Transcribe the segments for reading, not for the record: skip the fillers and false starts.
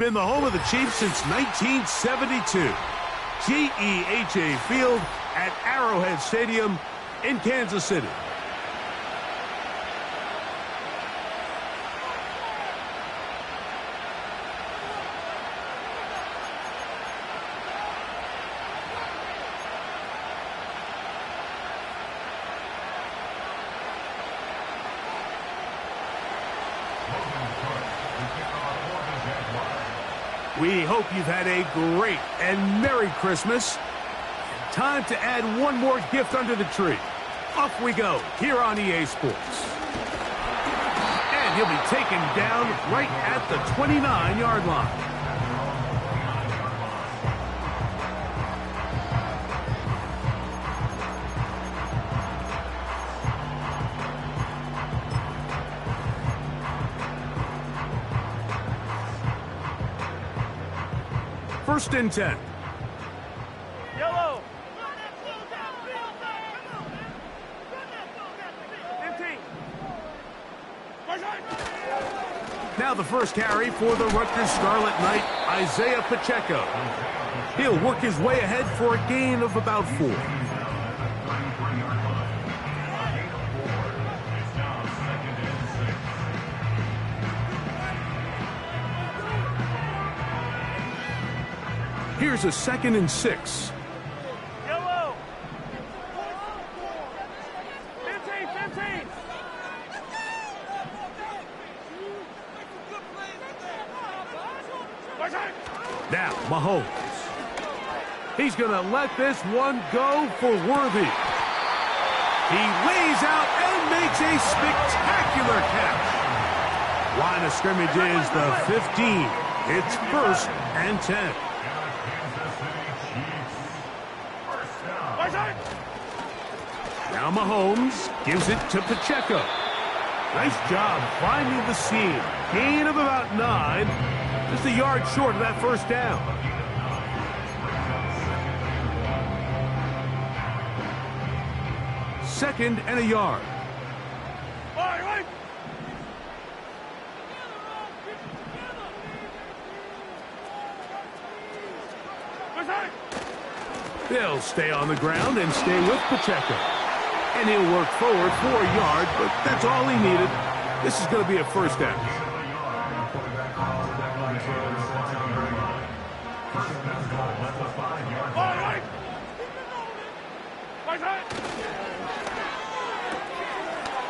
Been the home of the Chiefs since 1972. GEHA Field at Arrowhead Stadium in Kansas City. We hope you've had a great and Merry Christmas. Time to add one more gift under the tree. Off we go here on EA Sports. And he'll be taken down right at the 29-yard line. First and 10. Yellow. Now the first carry for the Rutgers Scarlet Knight, Isaiah Pacheco. He'll work his way ahead for a gain of about 4. Here's a 2nd and 6. Yellow. 15, 15. Now, Mahomes. He's going to let this one go for Worthy. He lays out and makes a spectacular catch. Line of scrimmage is the 15. It's 1st and 10. Now Mahomes gives it to Pacheco. Nice job finding the seam. Gain of about 9. Just a yard short of that first down. Second and a yard. They'll stay on the ground and stay with Pacheco. And he'll work forward for a yard, but that's all he needed. This is going to be a first down.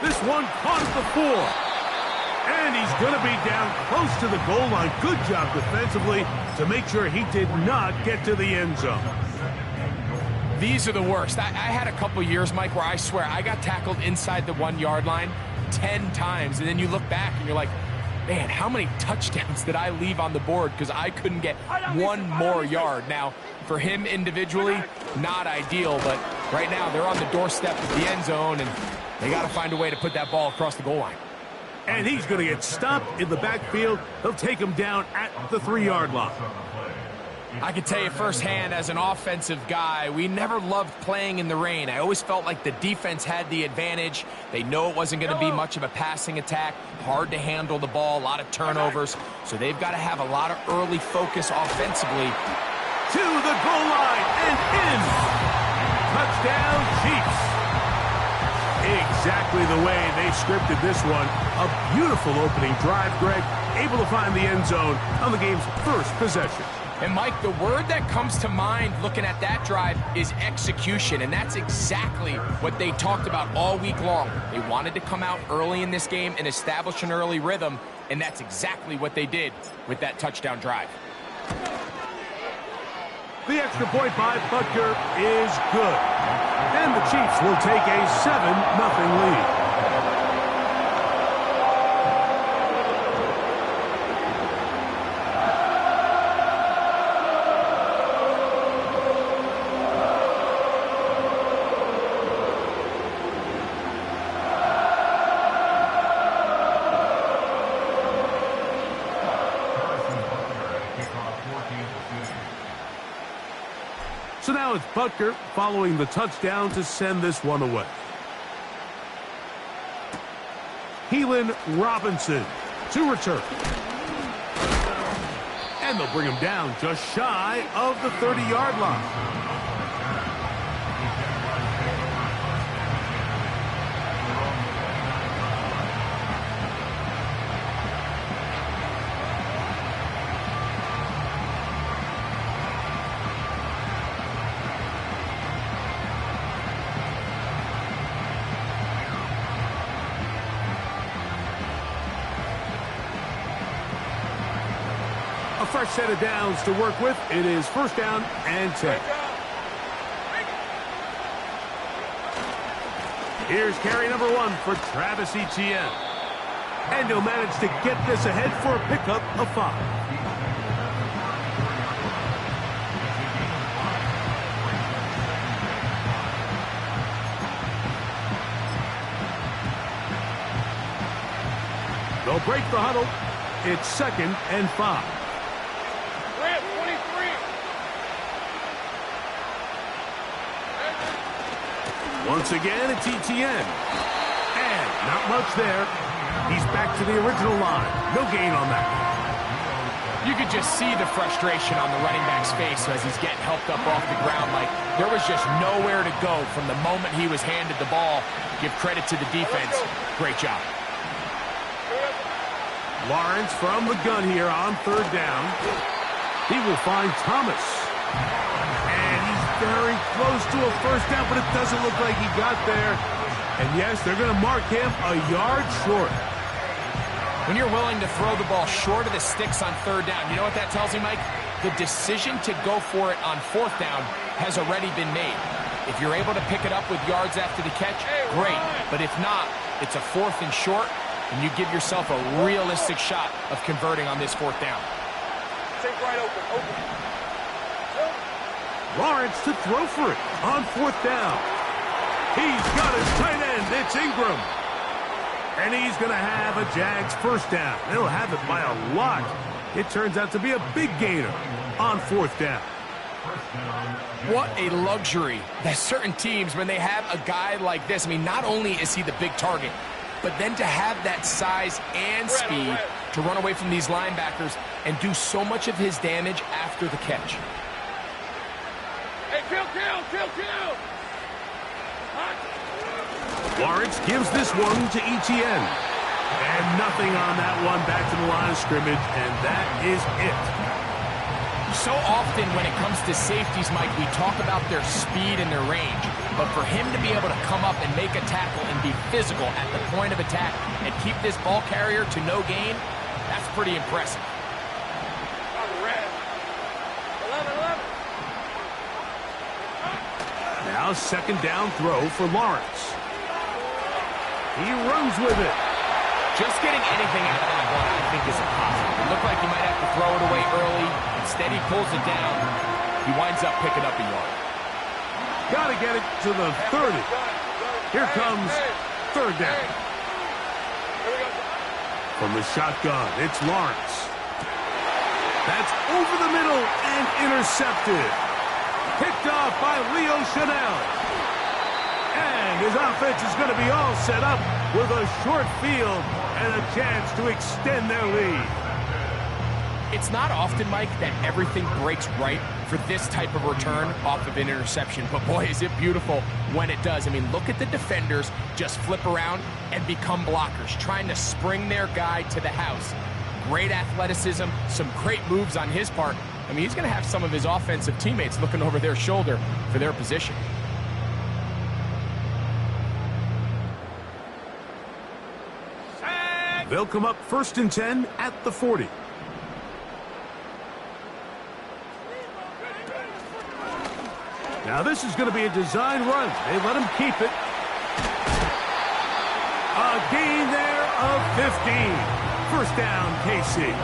This one caught at the 4. And he's going to be down close to the goal line. Good job defensively to make sure he did not get to the end zone. These are the worst. I had a couple years, Mike, where I swear I got tackled inside the 1-yard line 10 times. And then you look back and you're like, man, how many touchdowns did I leave on the board because I couldn't get one more yard? Now, for him individually, not ideal, but right now they're on the doorstep of the end zone, and they got to find a way to put that ball across the goal line. And he's going to get stopped in the backfield. They'll take him down at the 3-yard line. I can tell you firsthand, as an offensive guy, we never loved playing in the rain. I always felt like the defense had the advantage. They know it wasn't going to be much of a passing attack, hard to handle the ball, a lot of turnovers. So they've got to have a lot of early focus offensively. To the goal line and in. Touchdown, Chiefs. Exactly the way they scripted this one. A beautiful opening drive, Greg. Able to find the end zone on the game's first possession. And, Mike, the word that comes to mind looking at that drive is execution, and that's exactly what they talked about all week long. They wanted to come out early in this game and establish an early rhythm, and that's exactly what they did with that touchdown drive. The extra point by Butker is good. And the Chiefs will take a 7-0 lead. So now it's Butker following the touchdown to send this one away. Heelan Robinson to return. And they'll bring him down just shy of the 30-yard line. A fresh set of downs to work with. It is first down and 10. Here's carry number 1 for Travis Etienne. And he'll manage to get this ahead for a pickup of 5. They'll break the huddle. It's second and 5. Once again, it's Etienne. And not much there. He's back to the original line. No gain on that. You could just see the frustration on the running back's face as he's getting helped up off the ground. Like, there was just nowhere to go from the moment he was handed the ball. Give credit to the defense. Great job. Lawrence from the gun here on third down. He will find Thomas. Very close to a first down, but it doesn't look like he got there. And yes, they're going to mark him a yard short. When you're willing to throw the ball short of the sticks on third down, you know what that tells me, Mike? The decision to go for it on fourth down has already been made. If you're able to pick it up with yards after the catch, great. But if not, it's a fourth and short, and you give yourself a realistic shot of converting on this fourth down. Take right open. Lawrence to throw for it on fourth down. He's got his tight end. It's Ingram. And he's going to have a Jags first down. They'll have it by a lot. It turns out to be a big gainer on fourth down. What a luxury that certain teams, when they have a guy like this, I mean, not only is he the big target, but then to have that size and speed to run away from these linebackers and do so much of his damage after the catch. Hey, kill! Lawrence gives this one to Etienne. And nothing on that one. Back to the line of scrimmage, and that is it. So often when it comes to safeties, Mike, we talk about their speed and their range. But for him to be able to come up and make a tackle and be physical at the point of attack and keep this ball carrier to no gain, that's pretty impressive. Now second down throw for Lawrence. He runs with it. Just getting anything out of that ball, I think, is impossible. It looked like he might have to throw it away early. Instead, he pulls it down. He winds up picking up a yard. Got to get it to the 30. Here comes third down. From the shotgun, it's Lawrence. That's over the middle and intercepted. Picked off by Leo Chanel. And his offense is going to be all set up with a short field and a chance to extend their lead. It's not often, Mike, that everything breaks right for this type of return off of an interception. But boy, is it beautiful when it does. I mean, look at the defenders just flip around and become blockers, trying to spring their guy to the house. Great athleticism, some great moves on his part. I mean, he's going to have some of his offensive teammates looking over their shoulder for their position. They'll come up first and 10 at the 40. Now this is going to be a design run. They let him keep it. A gain there of 15. First down, KC.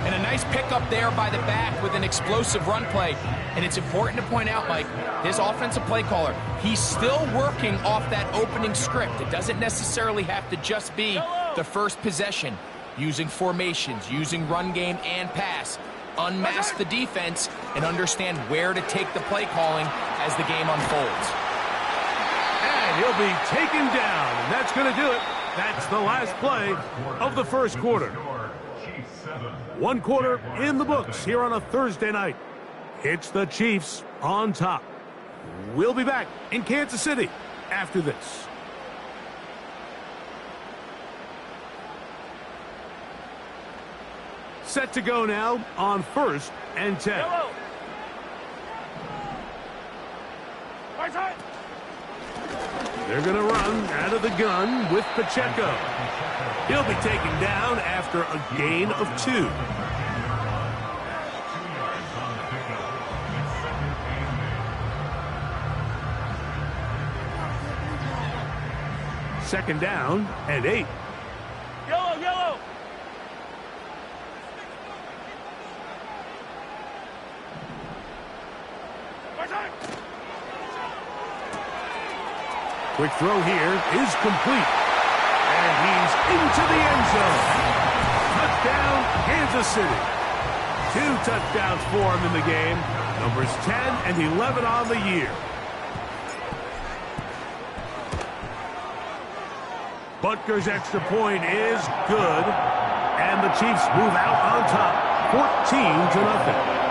And a nice pickup there by the back with an explosive run play. And it's important to point out, Mike, his offensive play caller, he's still working off that opening script. It doesn't necessarily have to just be the first possession. Using formations, using run game and pass. Unmask the defense and understand where to take the play calling as the game unfolds. And he'll be taken down, and that's going to do it. That's the last play of the first quarter. One quarter in the books here on a Thursday night. It's the Chiefs on top. We'll be back in Kansas City after this. Set to go now on 1st and 10. Yellow. They're going to run out of the gun with Pacheco. He'll be taken down after a gain of 2. Second down and 8. Yellow, yellow. Quick throw here is complete. And he's into the end zone. Touchdown, Kansas City. 2 touchdowns for him in the game. Numbers 10 and 11 on the year. Butker's extra point is good. And the Chiefs move out on top, 14-0.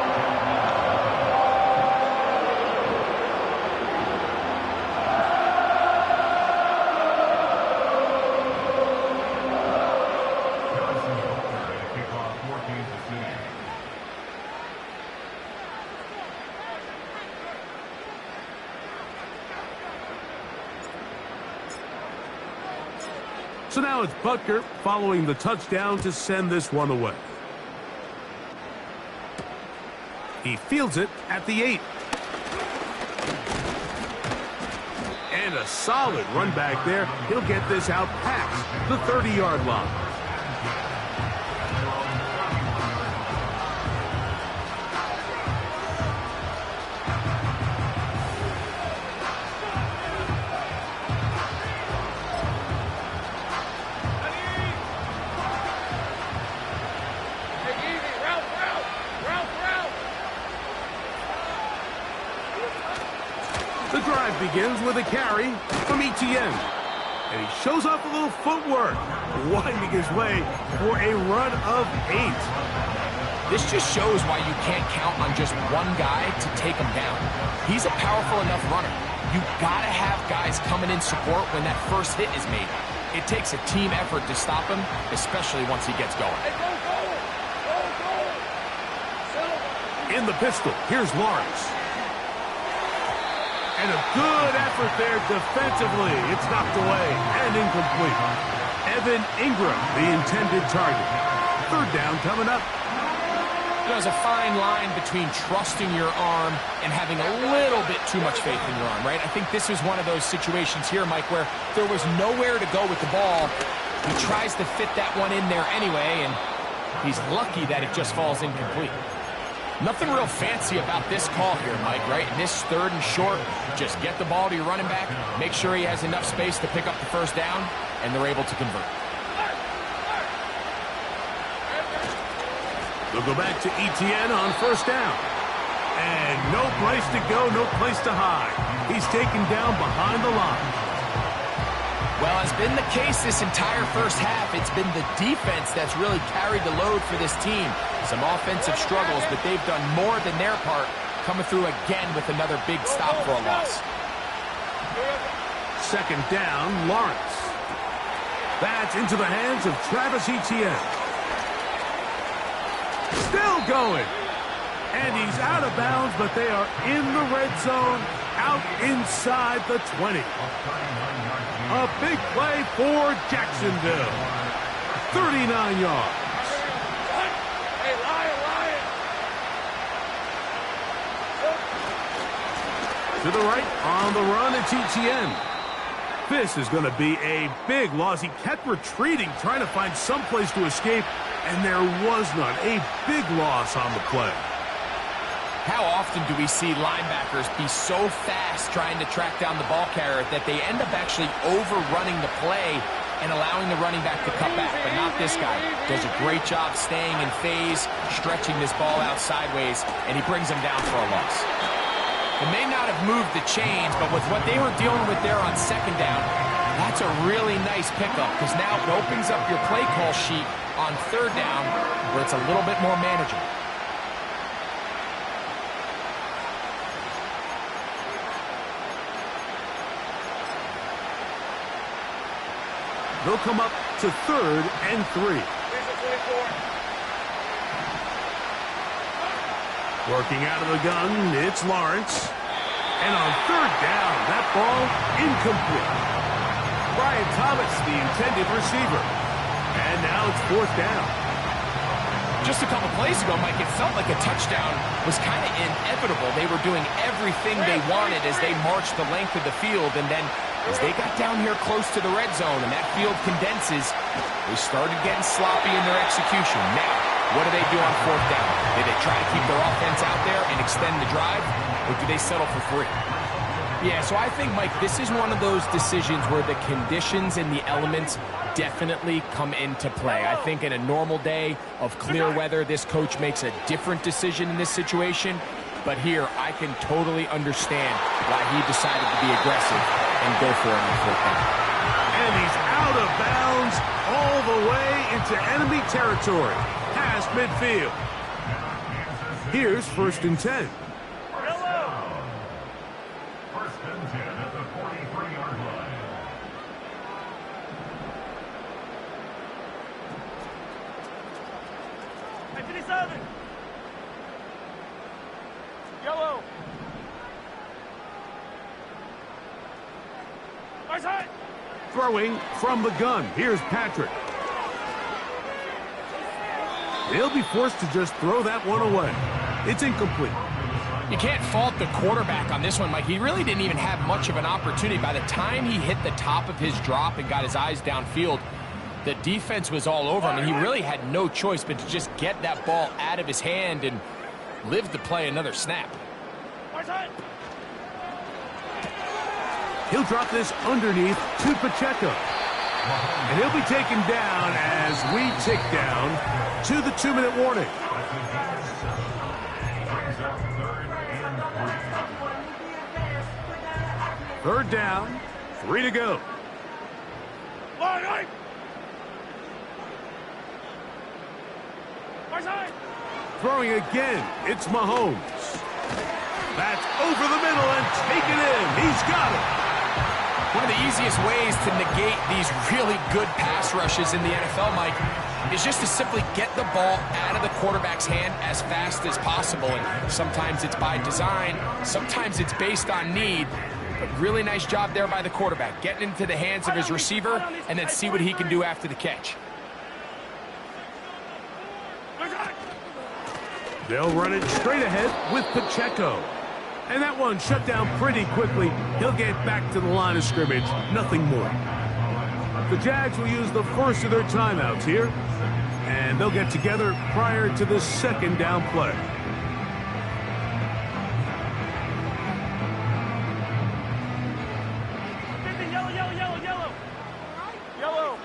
So now it's Butker following the touchdown to send this one away. He fields it at the 8. And a solid run back there. He'll get this out past the 30-yard line. The drive begins with a carry from Etienne. And he shows off a little footwork, winding his way for a run of 8. This just shows why you can't count on just one guy to take him down. He's a powerful enough runner. You gotta have guys coming in support when that first hit is made. It takes a team effort to stop him, especially once he gets going. Hey, go, go. In the pistol, here's Lawrence. And a good effort there defensively. It's knocked away and incomplete. Evan Ingram, the intended target. Third down coming up. There's a fine line between trusting your arm and having a little bit too much faith in your arm, right? I think this is one of those situations here, Mike, where there was nowhere to go with the ball. He tries to fit that one in there anyway, and he's lucky that it just falls incomplete. Nothing real fancy about this call here, Mike, right? In this 3rd and short, just get the ball to your running back, make sure he has enough space to pick up the first down, and they're able to convert. They'll go back to Etienne on first down. And no place to go, no place to hide. He's taken down behind the line. Well, as been the case this entire first half, it's been the defense that's really carried the load for this team. Some offensive struggles, but they've done more than their part, coming through again with another big stop for a loss. Second down, Lawrence. That's into the hands of Travis Etienne. Still going. And he's out of bounds, but they are in the red zone, out inside the 20. A big play for Jacksonville. 39 yards. Hey, Lion. To the right, on the run, it's Etienne. This is going to be a big loss. He kept retreating, trying to find some place to escape, and there was none. A big loss on the play. How often do we see linebackers be so fast trying to track down the ball carrier that they end up actually overrunning the play and allowing the running back to cut back? But not this guy. Does a great job staying in phase, stretching this ball out sideways, and he brings him down for a loss. It may not have moved the chains, but with what they were dealing with there on second down, that's a really nice pickup because now it opens up your play call sheet on third down where it's a little bit more manageable. They'll come up to 3rd and 3. Working out of the gun, it's Lawrence. And on 3rd down, that ball incomplete. Brian Thomas, the intended receiver. And now it's 4th down. Just a couple plays ago, Mike, it felt like a touchdown was kind of inevitable. They were doing everything they wanted as they marched the length of the field, and then as they got down here close to the red zone and that field condenses, they started getting sloppy in their execution. Now, what do they do on 4th down? Do they try to keep their offense out there and extend the drive, or do they settle for 3? Yeah, so I think, Mike, this is one of those decisions where the conditions and the elements definitely come into play. I think in a normal day of clear weather, this coach makes a different decision in this situation. But here, I can totally understand why he decided to be aggressive and go for it on 4th down. And he's out of bounds all the way into enemy territory, past midfield. Here's 1st and 10. Yellow. Throwing from the gun. Here's Patrick. He'll be forced to just throw that one away. It's incomplete. You can't fault the quarterback on this one, Mike. He really didn't even have much of an opportunity. By the time he hit the top of his drop and got his eyes downfield, the defense was all over him, and he really had no choice but to just get that ball out of his hand and live to play another snap. He'll drop this underneath to Pacheco. And he'll be taken down as we tick down to the 2-minute warning. Third down, 3 to go. Throwing again, it's Mahomes. That's over the middle and taken in. He's got it. One of the easiest ways to negate these really good pass rushes in the NFL, Mike, is just to simply get the ball out of the quarterback's hand as fast as possible. And sometimes it's by design, sometimes it's based on need. But really nice job there by the quarterback, getting into the hands of his receiver and then see what he can do after the catch. They'll run it straight ahead with Pacheco. And that one shut down pretty quickly. He'll get back to the line of scrimmage. Nothing more. The Jags will use the first of their timeouts here. And they'll get together prior to the 2nd down play. Yellow.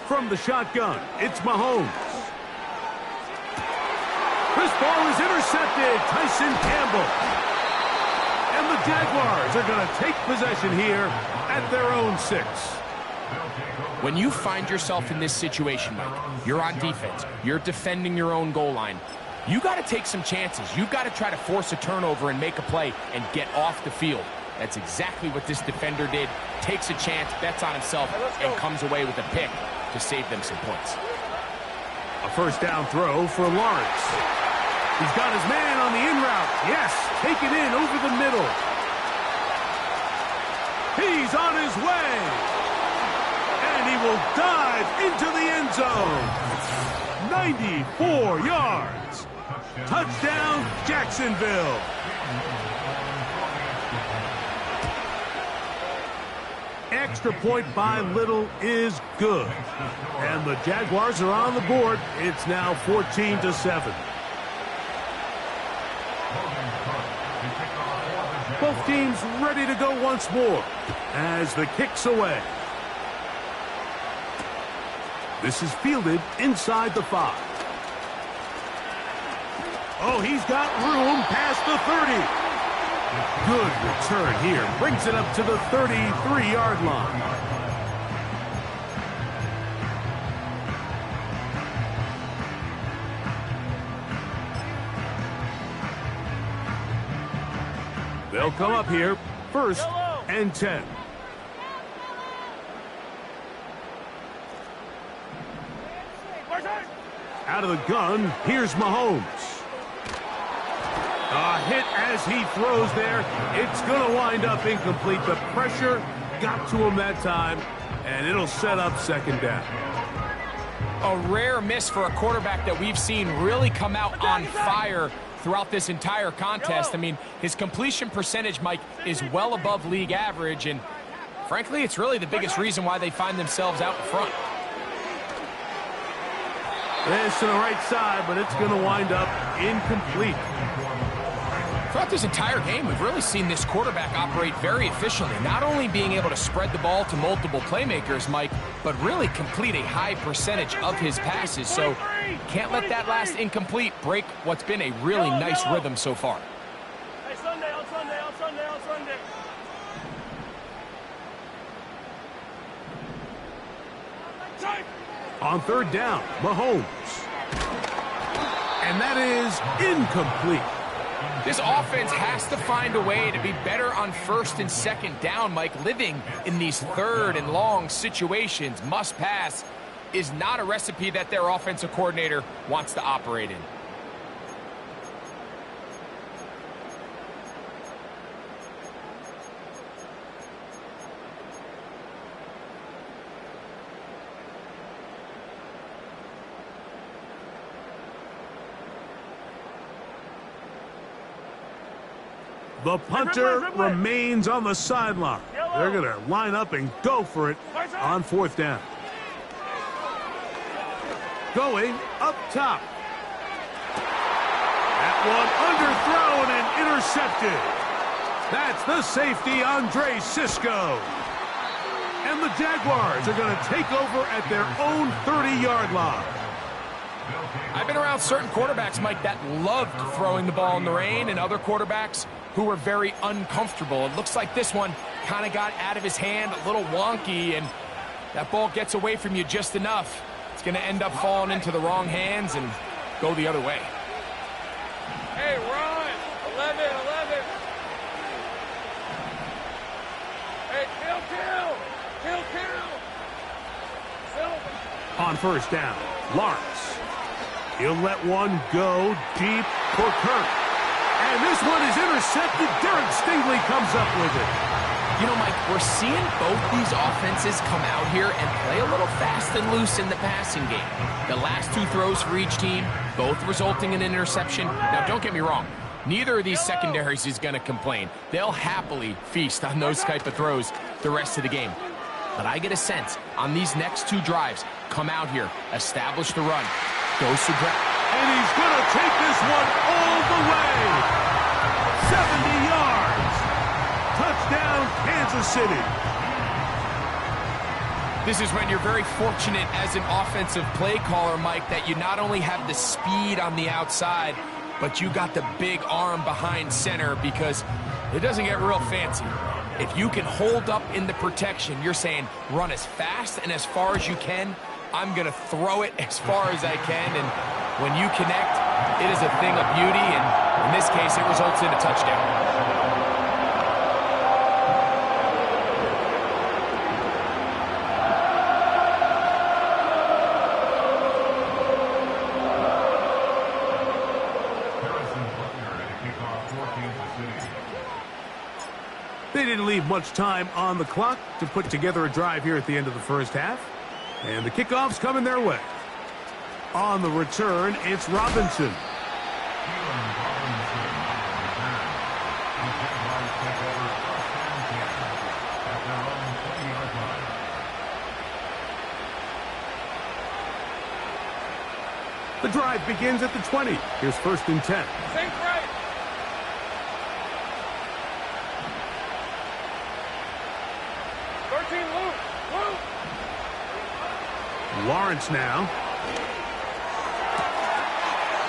From the shotgun, it's Mahomes. This ball is intercepted. Tyson Campbell. And the Jaguars are going to take possession here at their own 6. When you find yourself in this situation, Mike, you're on defense, you're defending your own goal line, you got to take some chances. You got to try to force a turnover and make a play and get off the field. That's exactly what this defender did. Takes a chance, bets on himself, and comes away with a pick to save them some points. A first down throw for Lawrence. He's got his man on the in route. Yes, take it in over the middle. He's on his way. And he will dive into the end zone. 94 yards. Touchdown, Jacksonville. Extra point by Little is good. And the Jaguars are on the board. It's now 14-7. Both teams ready to go once more as the kick's away. This is fielded inside the 5. Oh, he's got room past the 30. Good return here. Brings it up to the 33-yard line. They'll come up here, 1st and 10. Out of the gun, here's Mahomes. A hit as he throws there. It's going to wind up incomplete. The pressure got to him that time, and it'll set up 2nd down. A rare miss for a quarterback that we've seen really come out on fire throughout this entire contest. I mean, his completion percentage, Mike, is well above league average, and frankly, it's really the biggest reason why they find themselves out in front. This to the right side, but it's going to wind up incomplete. Throughout this entire game, we've really seen this quarterback operate very efficiently, not only being able to spread the ball to multiple playmakers, Mike, but really complete a high percentage of his passes. So can't let that last incomplete break what's been a really nice rhythm so far. Hey, Sunday, on Sunday, on Sunday, on Sunday. On 3rd down, Mahomes. And that is incomplete. This offense has to find a way to be better on 1st and 2nd down, Mike. Living in these 3rd and long situations, must pass, is not a recipe that their offensive coordinator wants to operate in. The punter remains on the sideline. They're going to line up and go for it on 4th down. Going up top. That one underthrown and intercepted. That's the safety, Andre Sisco. And the Jaguars are going to take over at their own 30-yard line. I've been around certain quarterbacks, Mike, that loved throwing the ball in the rain, and other quarterbacks who were very uncomfortable. It looks like this one kind of got out of his hand, a little wonky, and that ball gets away from you just enough. It's going to end up falling into the wrong hands and go the other way. Hey, Ron, 11. Hey, kill. On 1st down, Lawrence. He'll let one go deep for Kirk. And this one is intercepted. Derek Stingley comes up with it. You know, Mike, we're seeing both these offenses come out here and play a little fast and loose in the passing game. The last 2 throws for each team, both resulting in an interception. Now, don't get me wrong. Neither of these secondaries is going to complain. They'll happily feast on those type of throws the rest of the game. But I get a sense on these next 2 drives, come out here, establish the run, goes to ground. And he's going to take this one all the way. 70 yards. Touchdown, Kansas City. This is when you're very fortunate as an offensive play caller, Mike, that you not only have the speed on the outside, but you got the big arm behind center, because it doesn't get real fancy. If you can hold up in the protection, you're saying run as fast and as far as you can. I'm going to throw it as far as I can, and when you connect, it is a thing of beauty, and in this case, it results in a touchdown. They didn't leave much time on the clock to put together a drive here at the end of the 1st half. And the kickoff's coming their way. On the return, it's Robinson. The drive begins at the 20. Here's 1st and 10. Think right. Lawrence now.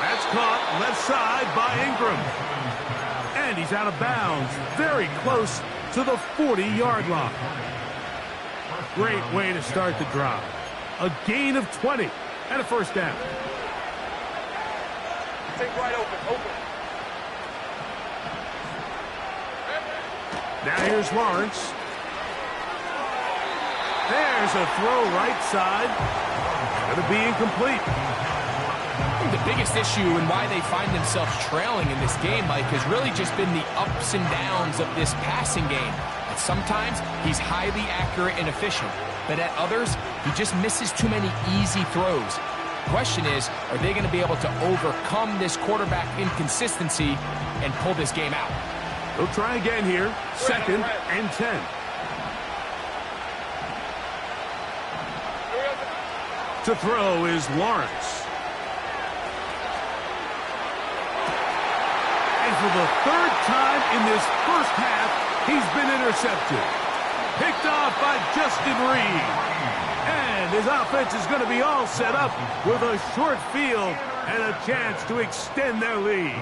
That's caught left side by Ingram. And he's out of bounds, very close to the 40-yard line. Great way to start the drive. A gain of 20 and a first down. Take right open. Now here's Lawrence. There's a throw right side. Going to be incomplete. The biggest issue and why they find themselves trailing in this game, Mike, has really just been the ups and downs of this passing game. And sometimes he's highly accurate and efficient, but at others, he just misses too many easy throws. The question is, are they going to be able to overcome this quarterback inconsistency and pull this game out? They'll try again here. Second and 10. To throw is Lawrence. And for the third time in this first half, he's been intercepted. Picked off by Justin Reed. And his offense is going to be all set up with a short field and a chance to extend their lead.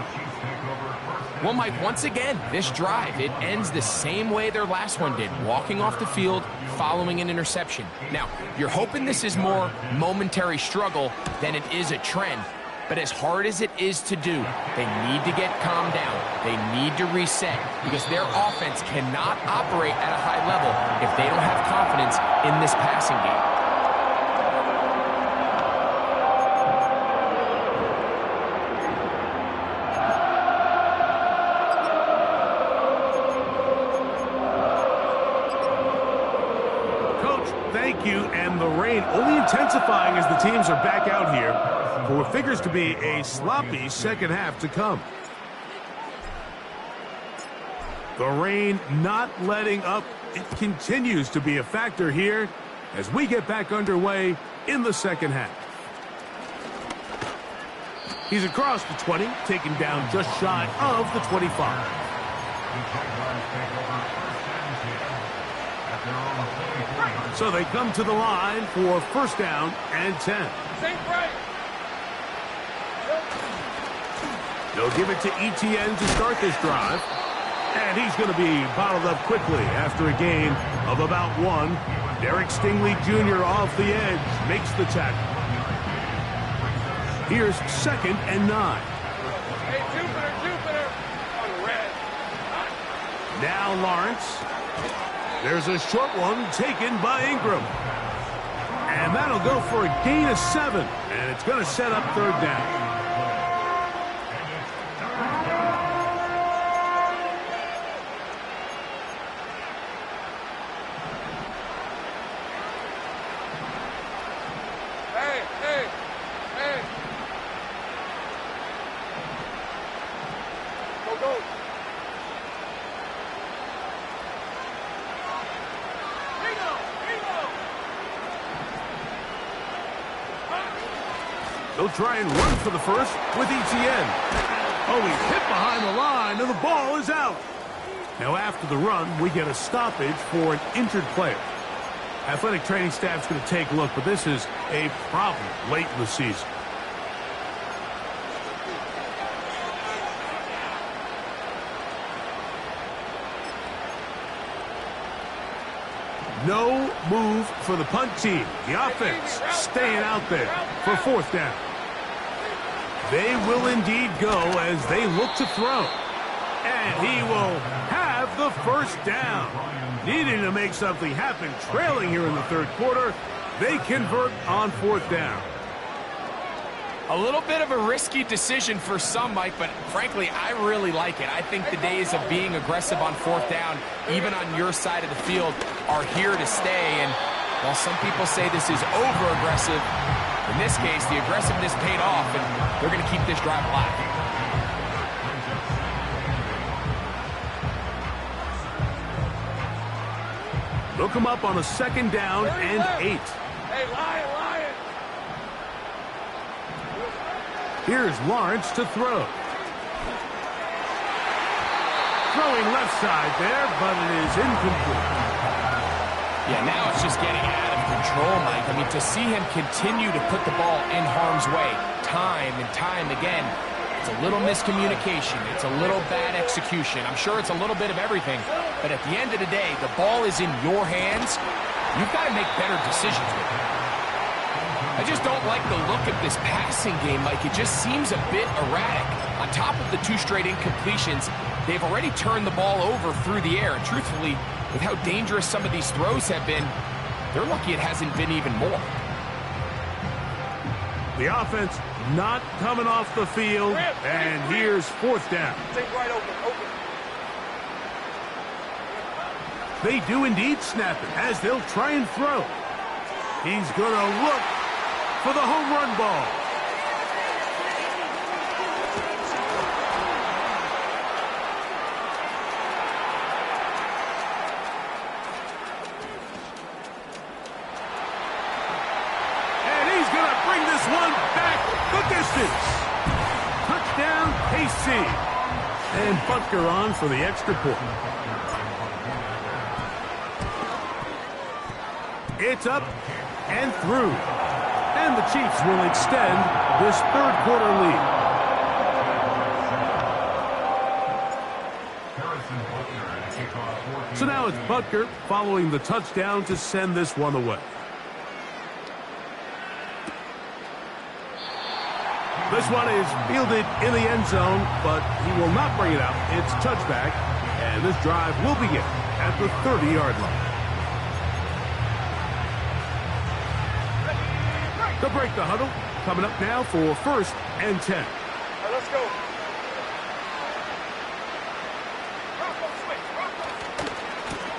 Well, Mike, once again, this drive, it ends the same way their last one did, walking off the field, following an interception. Now, you're hoping this is more momentary struggle than it is a trend, but as hard as it is to do, they need to get calmed down. They need to reset because their offense cannot operate at a high level if they don't have confidence in this passing game. Thank you, and the rain only intensifying as the teams are back out here for what figures to be a sloppy second half to come. The rain not letting up. It continues to be a factor here as we get back underway in the second half. He's across the 20, taken down just shy of the 25. So they come to the line for first down and 10. They'll give it to Etienne to start this drive. And he's going to be bottled up quickly after a gain of about 1. Derek Stingley Jr. off the edge makes the tackle. Here's second and 9. Hey, Jupiter. On red. Now Lawrence. There's a short one taken by Ingram. And that'll go for a gain of 7. And it's going to set up third down. Hey. Go. They'll try and run for the first with Etienne. Oh, he's hit behind the line, and the ball is out. Now, after the run, we get a stoppage for an injured player. Athletic training staff's going to take a look, but this is a problem late in the season. No move for the punt team. The offense staying out there for fourth down. They will indeed go as they look to throw. And he will have the first down. Needing to make something happen, trailing here in the third quarter. They convert on fourth down. A little bit of a risky decision for some, Mike, but frankly, I really like it. I think the days of being aggressive on fourth down, even on your side of the field, are here to stay. And while some people say this is over-aggressive, in this case, the aggressiveness paid off, and they're going to keep this drive alive. They'll come up on a second down and 8. Hey, Lion. Here's Lawrence to throw. Throwing left side there, but it is incomplete. Yeah, now it's just getting out of control, Mike. I mean, to see him continue to put the ball in harm's way time and time again, It's a little miscommunication. It's a little bad execution. I'm sure it's a little bit of everything. But at the end of the day, the ball is in your hands. You've got to make better decisions with it. I just don't like the look of this passing game, Mike. It just seems a bit erratic. On top of the 2 straight incompletions, they've already turned the ball over through the air. And truthfully, with how dangerous some of these throws have been, they're lucky it hasn't been even more. The offense not coming off the field, and here's 4th down. Take right open. They do indeed snap it as they'll try and throw. He's going to look for the home run ball. One back the distance. Touchdown, KC. And Butker on for the extra point. It's up and through. And the Chiefs will extend this 3rd quarter lead. So now it's Butker following the touchdown to send this one away. This one is fielded in the end zone, but he will not bring it out. It's touchback, and this drive will begin at the 30-yard line. To break the huddle, coming up now for 1st and 10. All right, let's go.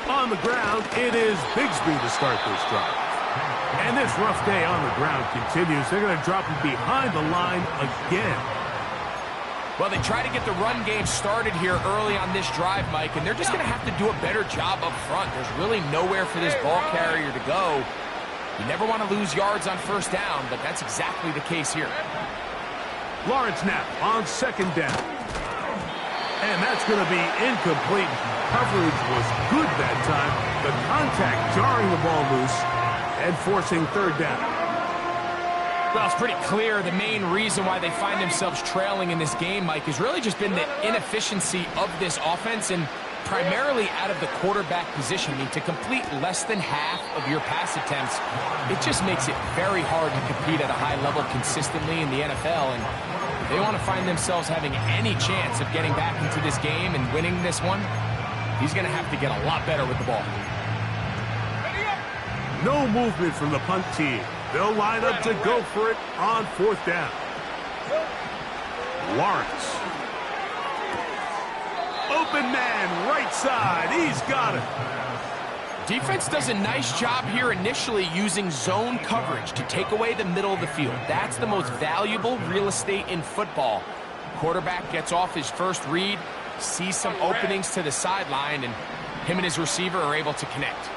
On the ground, it is Bigsby to start this drive. And this rough day on the ground continues. They're going to drop him behind the line again. Well, they try to get the run game started here early on this drive, Mike, and they're just going to have to do a better job up front. There's really nowhere for this ball carrier to go. You never want to lose yards on 1st down, but that's exactly the case here. Lawrence now on 2nd down. And that's going to be incomplete. Coverage was good that time. The contact jarring the ball loose and forcing 3rd down. Well, it's pretty clear the main reason why they find themselves trailing in this game, Mike, has really just been the inefficiency of this offense and primarily out of the quarterback position. I mean, to complete less than half of your pass attempts, it just makes it very hard to compete at a high level consistently in the NFL. And if they want to find themselves having any chance of getting back into this game and winning this one, he's going to have to get a lot better with the ball. No movement from the punt team. They'll line up to go for it on 4th down. Lawrence. Open man, right side. He's got it. Defense does a nice job here initially using zone coverage to take away the middle of the field. That's the most valuable real estate in football. Quarterback gets off his first read, sees some openings to the sideline, and him and his receiver are able to connect.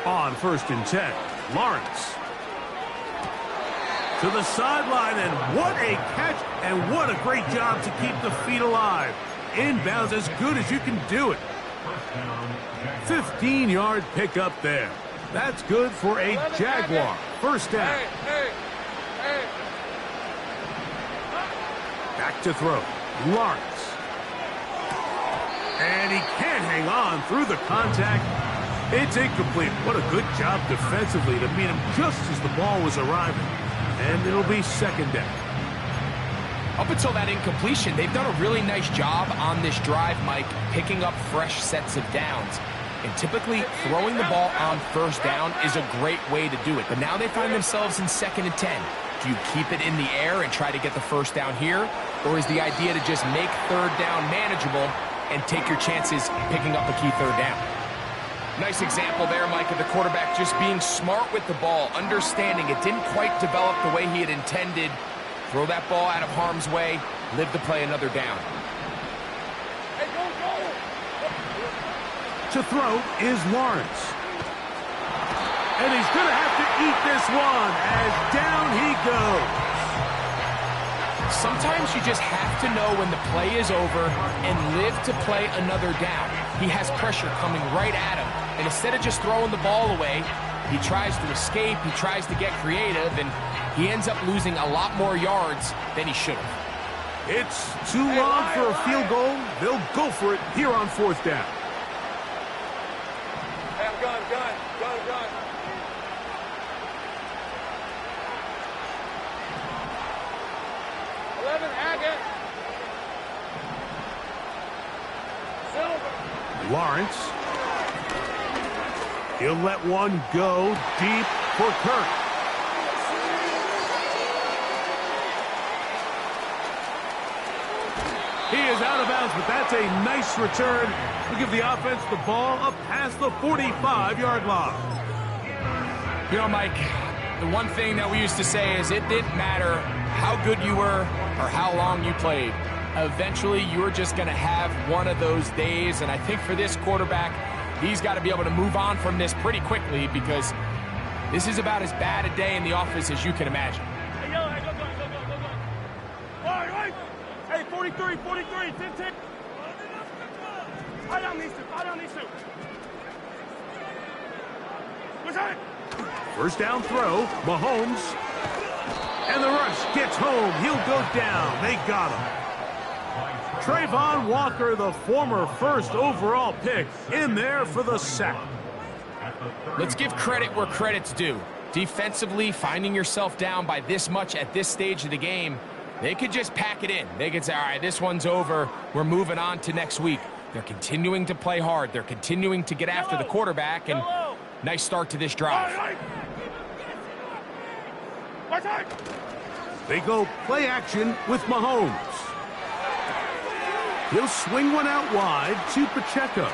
On 1st and 10, Lawrence. To the sideline, and what a catch, and what a great job to keep the feet alive. Inbounds as good as you can do it. 15-yard pickup there. That's good for a Jaguar. 1st down. Back to throw. Lawrence. And he can't hang on through the contact. It's incomplete. What a good job defensively to beat him just as the ball was arriving. And it'll be 2nd down. Up until that incompletion, they've done a really nice job on this drive, Mike, picking up fresh sets of downs. And typically, throwing the ball on 1st down is a great way to do it. But now they find themselves in 2nd and 10. Do you keep it in the air and try to get the 1st down here? Or is the idea to just make 3rd down manageable and take your chances picking up a key 3rd down? Nice example there, Mike, of the quarterback just being smart with the ball, understanding it didn't quite develop the way he had intended. Throw that ball out of harm's way, live to play another down. Hey, go! To throw is Lawrence. And he's going to have to eat this one as down he goes. Sometimes you just have to know when the play is over and live to play another down. He has pressure coming right at him. And instead of just throwing the ball away, he tries to escape, he tries to get creative, and he ends up losing a lot more yards than he should have. It's too long for a field goal. They'll go for it here on 4th down. Hey, I'm gun. 11, Agate. Silver. Lawrence. He'll let one go deep for Kirk. He is out of bounds, but that's a nice return. We give the offense the ball up past the 45-yard line. You know, Mike, the one thing that we used to say is it didn't matter how good you were or how long you played. Eventually, you're just going to have one of those days, and I think for this quarterback, he's got to be able to move on from this pretty quickly because this is about as bad a day in the office as you can imagine. Hey, yo, hey, go. Right. Hey, 43, 10. I don't need to. What's that? First down throw, Mahomes. And the rush gets home. He'll go down. They got him. Trayvon Walker, the former first overall pick, in there for the sack. Let's give credit where credit's due. Defensively, finding yourself down by this much at this stage of the game, they could just pack it in. They could say, all right, this one's over. We're moving on to next week. They're continuing to play hard. They're continuing to get after the quarterback, and nice start to this drive. They go play action with Mahomes. He'll swing one out wide to Pacheco.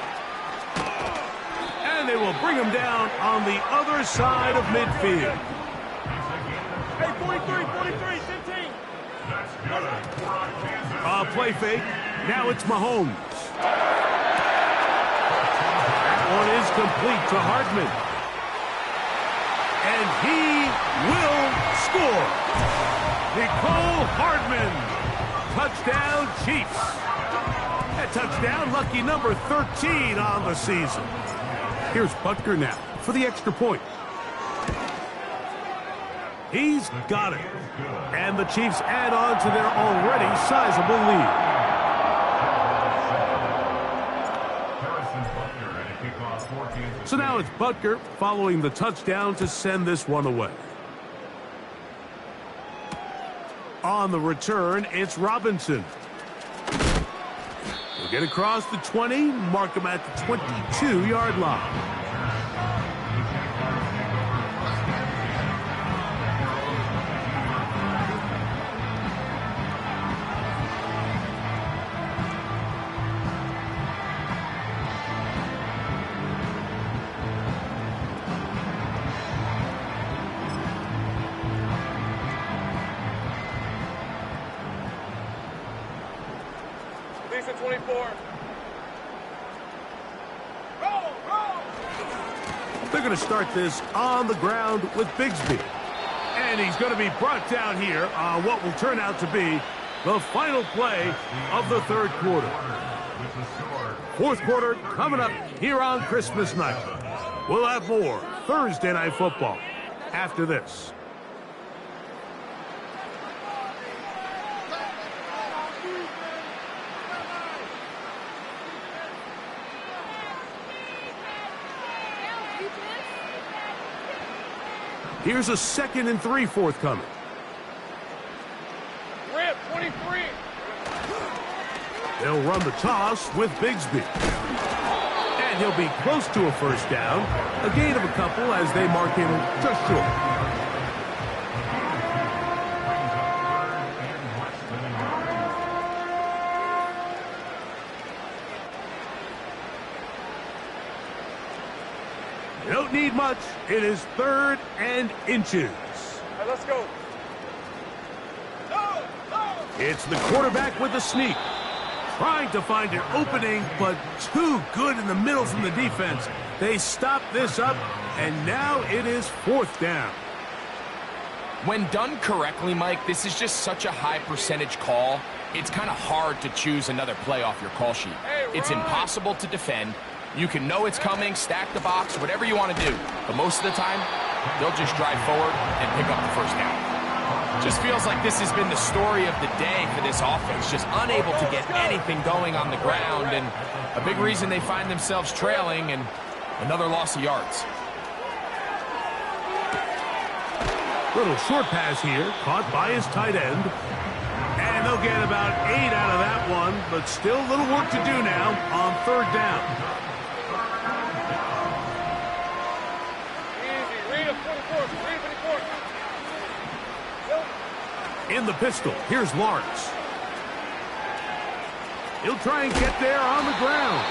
And they will bring him down on the other side of midfield. Hey, 43, 15. Play fake. Now it's Mahomes. That one is complete to Hardman. And he will score. Nicole Hardman. Touchdown, Chiefs. That touchdown, lucky number 13 on the season. Here's Butker now for the extra point. He's got it. And the Chiefs add on to their already sizable lead. So now it's Butker following the touchdown to send this one away. On the return, it's Robinson. He'll get across the 20, mark him at the 22-yard line. Lisa 24. They're going to start this on the ground with Bigsby. And he's going to be brought down here on what will turn out to be the final play of the third quarter. Fourth quarter coming up here on Christmas night. We'll have more Thursday Night Football after this. Here's a 2nd and 3 forthcoming. Rip, 23. They'll run the toss with Bigsby. And he'll be close to a first down. A gain of a couple as they mark him just short. You don't need much. It is 3rd and inches. All right, let's go. It's the quarterback with the sneak. Trying to find an opening, but too good in the middle from the defense. They stop this up, and now it is 4th down. When done correctly, Mike, this is just such a high percentage call. It's kind of hard to choose another play off your call sheet. It's impossible to defend. You can know it's coming, stack the box, whatever you want to do. But most of the time, they'll just drive forward and pick up the first down. Just feels like this has been the story of the day for this offense. Just unable to get anything going on the ground, and a big reason they find themselves trailing and another loss of yards. Little short pass here, caught by his tight end. And they'll get about 8 out of that one, but still a little work to do now on third down. Easy. Read him, 24. Read him, 24. In the pistol, here's Lawrence. He'll try and get there on the ground.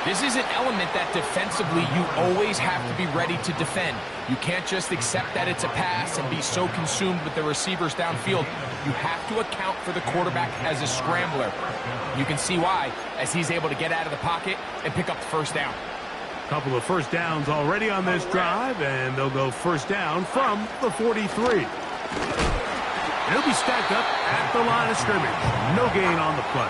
This is an element that defensively you always have to be ready to defend. You can't just accept that it's a pass and be so consumed with the receivers downfield. You have to account for the quarterback as a scrambler. You can see why, as he's able to get out of the pocket and pick up the first down. Couple of first downs already on this drive, and they'll go first down from the 43. He'll be stacked up at the line of scrimmage. No gain on the play.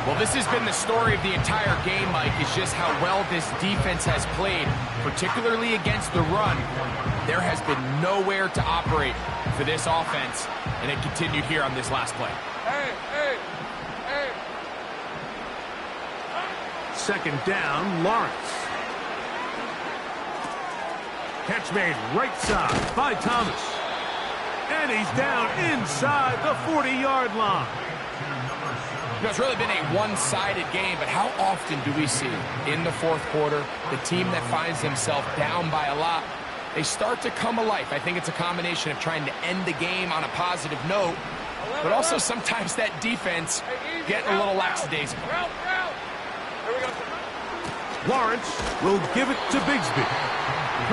Well, this has been the story of the entire game, Mike, is just how well this defense has played, particularly against the run. There has been nowhere to operate for this offense, and it continued here on this last play. Hey. Second down, Lawrence. Catch made right side by Thomas. And he's down inside the 40-yard line. You know, it's really been a one-sided game, but how often do we see in the fourth quarter the team that finds themselves down by a lot, they start to come alive? I think it's a combination of trying to end the game on a positive note, but also sometimes that defense getting a little lackadaisical. Here we go. Lawrence will give it to Bigsby.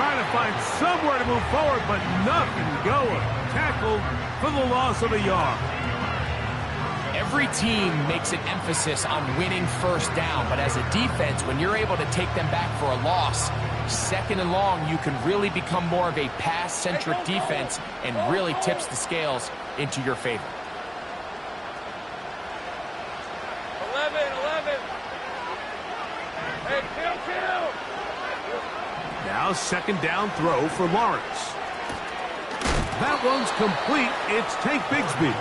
Trying to find somewhere to move forward, but nothing going. Tackled for the loss of a yard. Every team makes an emphasis on winning first down, but as a defense, when you're able to take them back for a loss, second and long, you can really become more of a pass-centric defense and really tips the scales into your favor. 11. Hey, kill. Now second down throw for Lawrence. That one's complete. It's Tank Bigsby.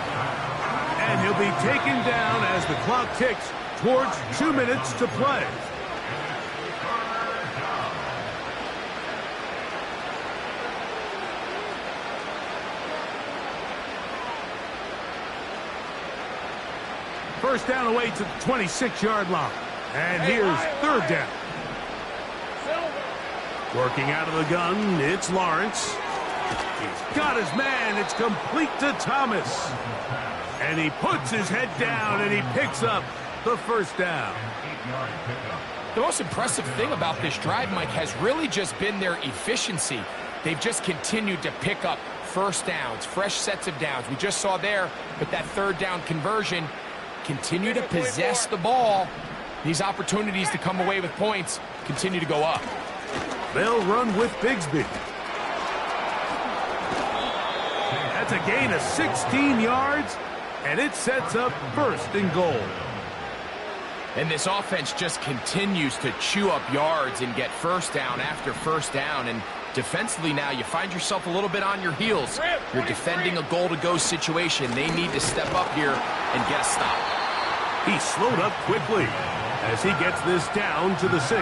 And he'll be taken down as the clock ticks towards 2 minutes to play. First down away to the 26-yard line. And here's third down. Working out of the gun, it's Lawrence. He's got his man. It's complete to Thomas. And he puts his head down and he picks up the first down. The most impressive thing about this drive, Mike, has really just been their efficiency. They've just continued to pick up first downs, fresh sets of downs. We just saw there, but that third down conversion, continue to possess the ball. These opportunities to come away with points continue to go up. They'll run with Bigsby. That's a gain of 16 yards, and it sets up first and goal. And this offense just continues to chew up yards and get first down after first down. And defensively now, you find yourself a little bit on your heels. You're defending a goal-to-go situation. They need to step up here and get a stop. He slowed up quickly as he gets this down to the 6.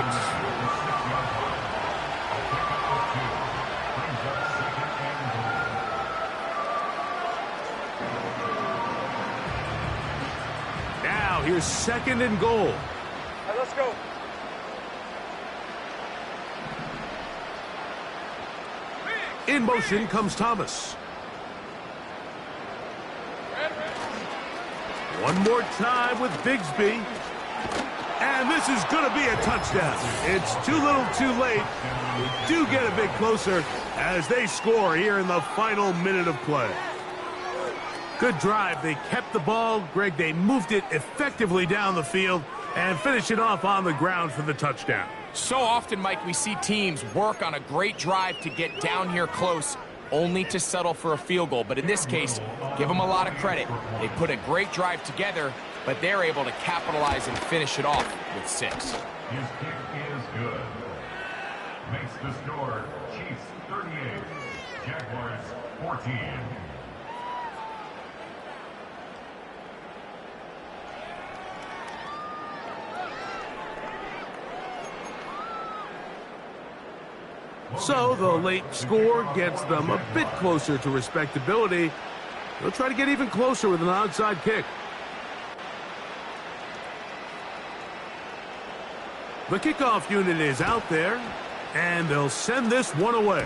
Now here's second and goal. All right, let's go. In motion comes Thomas. One more time with Bigsby. And this is going to be a touchdown. It's too little too late. We do get a bit closer as they score here in the final minute of play. Good drive. They kept the ball. Greg, they moved it effectively down the field and finished it off on the ground for the touchdown. So often, Mike, we see teams work on a great drive to get down here close, only to settle for a field goal. But in this case, give them a lot of credit. They put a great drive together, but they're able to capitalize and finish it off with 6. His kick is good. Makes the score Chiefs 38, Jaguars 14. So the late score gets them a bit closer to respectability. They'll try to get even closer with an onside kick. The kickoff unit is out there, and they'll send this one away.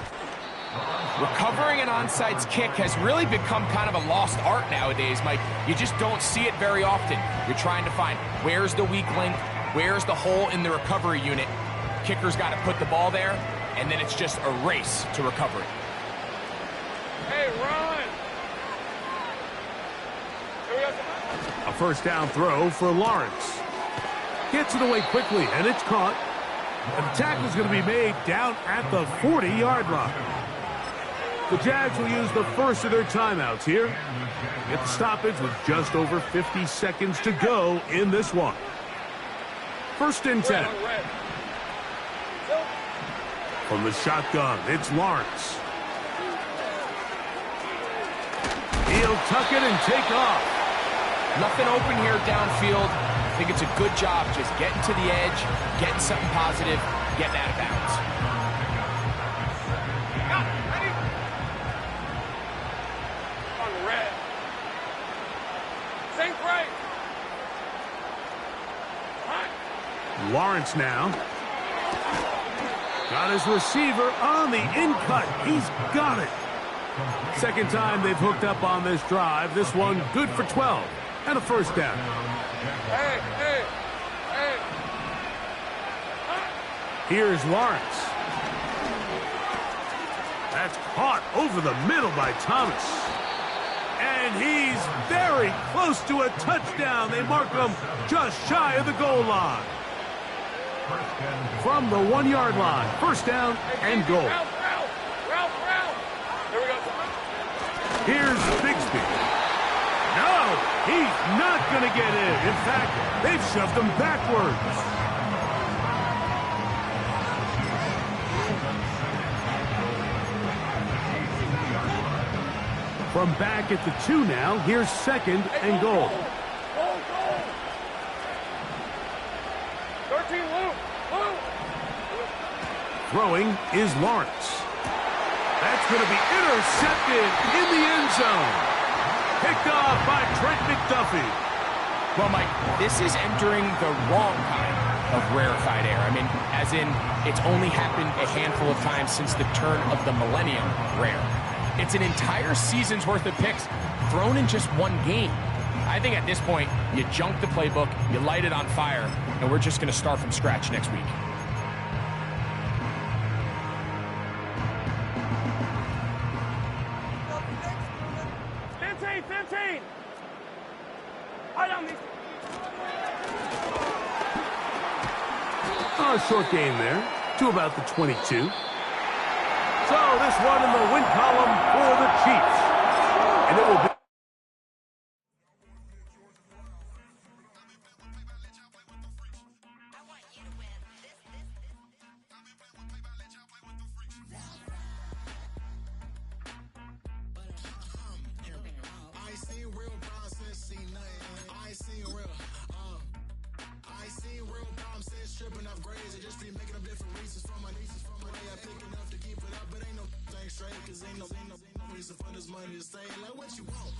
Recovering an onside kick has really become kind of a lost art nowadays, Mike. You just don't see it very often. You're trying to find where's the weak link, where's the hole in the recovery unit. Kicker's got to put the ball there, and then it's just a race to recover it. Hey, run! Here we go. A first down throw for Lawrence. Gets it away quickly, and it's caught. And the tackle's going to be made down at the 40-yard line. The Jags will use the first of their timeouts here. Get the stoppage with just over 50 seconds to go in this one. First and 10. From the shotgun, it's Lawrence. He'll tuck it and take off. Nothing open here downfield. I think it's a good job just getting to the edge, getting something positive, getting out of bounds. On the red. Sink right. Lawrence now. Got his receiver on the in-cut. He's got it. Second time they've hooked up on this drive. This one good for 12 and a first down. Hey, hey, hey. Here's Lawrence. That's caught over the middle by Thomas. And he's very close to a touchdown. They mark him just shy of the goal line. From the 1-yard line, first down and goal. Route. Here we go. Here's Bigsby. No, he's not going to get in. In fact, they've shoved him backwards. From back at the 2 now, here's second and goal. Goal. 13, Luke. Throwing is Lawrence. That's going to be intercepted in the end zone. Picked off by Trent McDuffie. Well, Mike, this is entering the wrong kind of rarefied air. I mean, as in, it's only happened a handful of times since the turn of the millennium rare. It's an entire season's worth of picks thrown in just one game. I think at this point, you junk the playbook, you light it on fire, and we're just going to start from scratch next week. A short game there to about the 22. So this one in the win column for the Chiefs. And it will be tripping off grades, I just be making up different reasons for my nieces, for my day. I pick enough to keep it up, but ain't no thing straight, cause ain't no reason for this money to stay. Like, what you want?